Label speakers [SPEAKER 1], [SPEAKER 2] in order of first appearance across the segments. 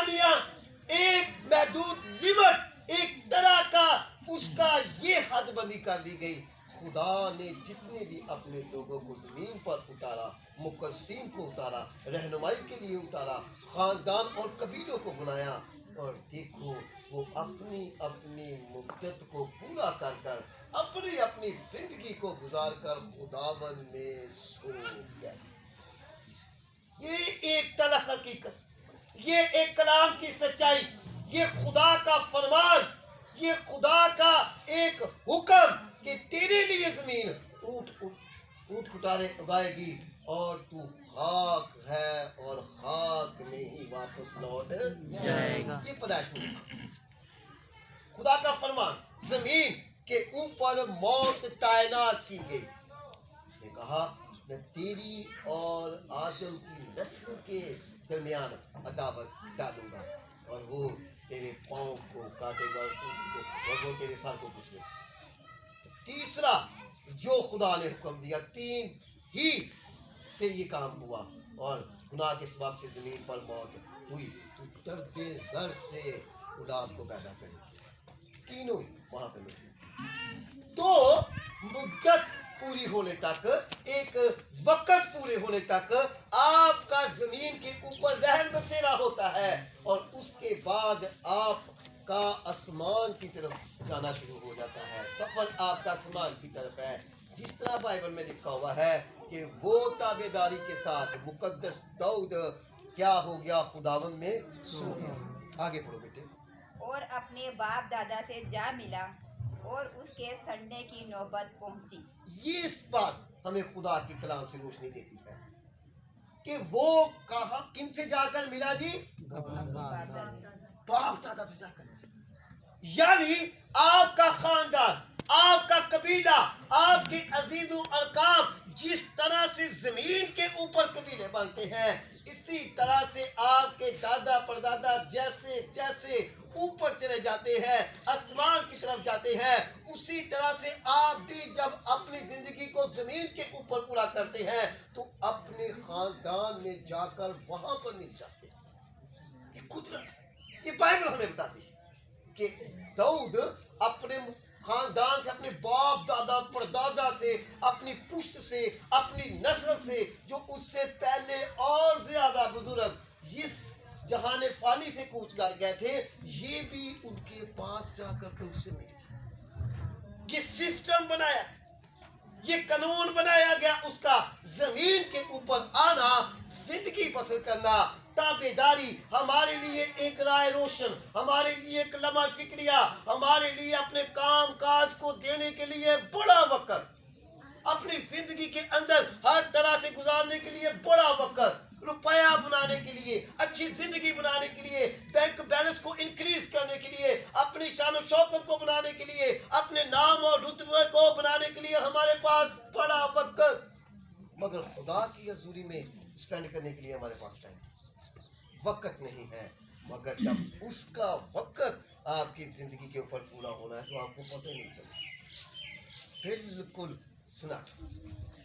[SPEAKER 1] پابندیاں، ایک محدود لمٹ، ایک طرح کا اس کا یہ حد بندی کر دی گئی. خدا نے جتنے بھی اپنے لوگوں کو زمین پر اتارا، مقدسین کو اتارا، رہنمائی کے لیے اتارا، خاندان اور قبیلوں کو بنایا، اور دیکھو وہ اپنی اپنی مدت کو پورا کر کر اپنی اپنی زندگی کو گزار کر خداوند میں سو گئے. یہ ایک تلخ حقیقت، یہ ایک کلام کی سچائی، یہ خدا کا فرمان، یہ خدا کا ایک حکم کہ تیرے لیے زمین اونٹ کھٹارے اگائے گی اور تو خاک ہے اور خاک میں ہی واپس لوٹ جائے گا. یہ پیدائش میں خدا کا فرمان. زمین کے اوپر موت تعینات کی گئی. اس نے کہا میں تیری اور آدم کی نسل کے درمیان عداوت ڈالوں گا اور وہ تیرے پاؤں کو کاٹے گا اور وہ تیرے سر کو کچلے گا. تیسرا جو خدا نے حکم دیا، 3 ہی سے یہ کام ہوا اور گناہ کے سبب سے زمین پر موت ہوئی. تو درد زر سے اولاد کو پیدا کرے گی. تینوں وہاں پہ ملے. تو مدت پوری ہونے تک، ایک وقت پورے ہونے تک آپ کا زمین کے اوپر رہن بسیرا ہوتا ہے اور اس کے بعد آپ کا آسمان کی طرف جانا شروع ہو جاتا ہے. سفر آپ کا آسمان کی طرف ہے. جس طرح بائبل میں لکھا ہوا ہے کہ وہ تابعداری کے ساتھ مقدس داؤد کیا ہو گیا؟ خداوند میں سو گیا. آگے پڑھو بیٹے.
[SPEAKER 2] اور اپنے باپ دادا سے جا ملا اور اس کے سڑنے کی نوبت پہنچی.
[SPEAKER 1] یہ اس بات ہمیں خدا کے کلام سے روشنی دیتی ہے کہ وہ کہاں کن سے جا کر ملا جی؟ باپ دادا سے جا کر. یعنی آپ کا خاندان، آپ کا قبیلہ، آپ کے عزیز و ارکام جس طرح سے زمین کے اوپر قبیلے بنتے ہیں، اسی طرح سے آپ کے دادا پردادا جیسے جیسے اوپر چلے جاتے ہیں، آسمان کی طرف جاتے ہیں، اسی طرح سے آپ بھی جب اپنی زندگی کو زمین کے اوپر پورا کرتے ہیں تو اپنے خاندان میں جا کر وہاں پر مل جاتے ہیں. یہ قدرت ہے. یہ بائبل ہمیں بتاتی ہے کہ داؤد اپنے خاندان سے، اپنے باپ دادا پردادا سے، اپنی پشت سے، اپنی نسل سے جو اس سے پہلے اور زیادہ بزرگ اس جہان فانی سے کوچ کر گئے تھے، یہ بھی ان کے پاس جا کر ان سے ملے. یہ سسٹم بنایا، یہ قانون بنایا گیا اس کا. زمین کے اوپر آنا، زندگی بسر کرنا، تابعداری ہمارے لیے ایک رائے روشن، ہمارے لیے ایک لمحہ فکریہ، ہمارے لیے اپنے کام کاج کو دینے کے لیے بڑا وقت، اپنی زندگی کے اندر ہر طرح سے گزارنے کے لیے بڑا وقت، روپیہ بنانے کے لیے، اچھی زندگی بنانے کے لیے، بینک بیلنس کو انکریز کرنے کے لیے، اپنی شان و شوکت کو بنانے کے لیے، اپنے نام اور رتبے کو بنانے کے لیے ہمارے پاس بڑا وقت. مگر خدا کی حضوری میں اسپینڈ کرنے کے لیے ہمارے پاس ٹائم وقت نہیں ہے. مگر جب اس کا وقت آپ کی زندگی کے اوپر پورا ہونا ہے تو آپ کو پتہ نہیں چلے. بالکل سناٹ،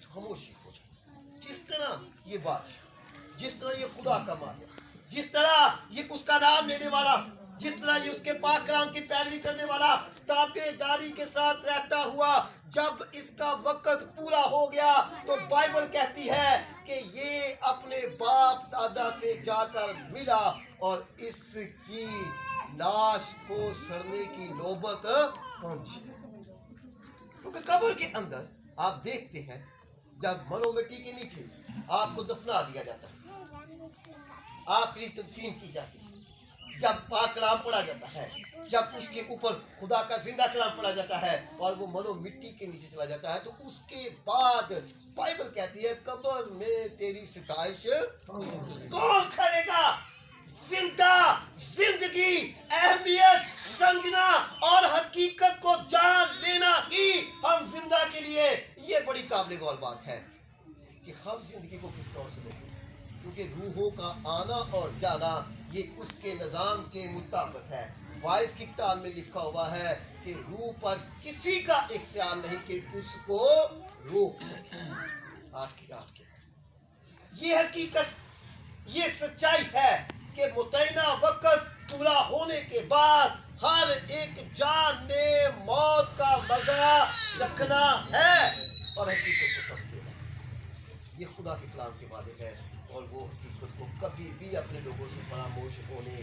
[SPEAKER 1] خاموشی ہو جائے. جس طرح یہ بات، جس طرح یہ خدا کا ماہر، جس طرح یہ اس کا نام لینے والا، جس طرح یہ اس کے پاک کلام کی پیروی کرنے والا تابعداری کے ساتھ رہتا ہوا، جب اس کا وقت پورا ہو گیا تو بائبل کہتی ہے کہ یہ اپنے باپ دادا سے جا کر ملا اور اس کی لاش کو سڑنے کی نوبت پہنچی. کیونکہ قبر کے اندر آپ دیکھتے ہیں جب منو مٹی کے نیچے آپ کو دفنا دیا جاتا ہے، آخری تدفین کی جاتی ہے، جب پاک کلام پڑھا جاتا ہے، جب اس کے اوپر خدا کا زندہ کلام پڑھا جاتا ہے اور وہ منو مٹی کے نیچے چلا جاتا ہے، تو اس کے بعد بائبل کہتی ہے قبر میں تیری ستائش کون کرے گا؟ زندہ زندگی، اہمیت سمجھنا اور حقیقت کو جان لینا ہی ہم زندہ کے لیے یہ بڑی قابل غور بات ہے کہ ہم زندگی کو کس طور سے دیکھیں. کیونکہ روحوں کا آنا اور جانا یہ اس کے نظام کے مطابق ہے. وائس کی کتاب میں لکھا ہوا ہے کہ روح پر کسی کا اختیار نہیں کہ اس کو روک سکے. آٹھ کی یہ حقیقت، یہ سچائی ہے کہ متعینہ وقت پورا ہونے کے بعد ہر ایک جان نے موت کا مزہ چکھنا ہے اور حقیقت کو سمجھے گا. یہ خدا کے کلام کے وعدے ہے اور وہ حقیقت کو کبھی بھی اپنے لوگوں سے فراموش ہونے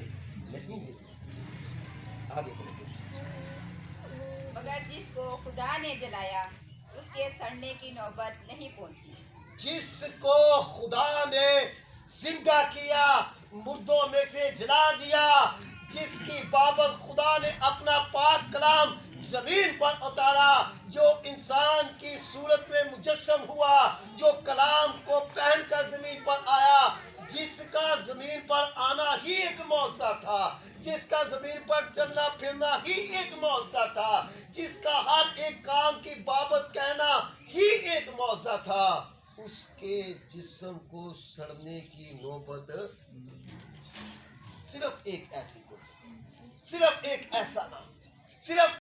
[SPEAKER 1] نہیں دے گا. آگے بڑھتے ہیں.
[SPEAKER 2] مگر جس کو خدا نے جلایا اس کے سڑنے کی نوبت نہیں پہنچی.
[SPEAKER 1] جس کو خدا نے زندہ کیا مردوں میں سے جلا دیا، جس کی بابت خدا نے اپنا پاک کلام زمین پر اتارا، جو انسان کی صورت میں مجسم ہوا، جو کلام کو پہن کر زمین پر آیا، جس کا زمین پر آنا ہی ایک معجزہ تھا، جس کا زمین پر چلنا پھرنا ہی ایک معجزہ تھا، جس کا ہر ایک کام کی بابت کہنا ہی ایک معجزہ تھا، اس کے جسم کو سڑنے کی نوبت صرف ایک ایسی قدرت، صرف ایک ایسا نام، صرف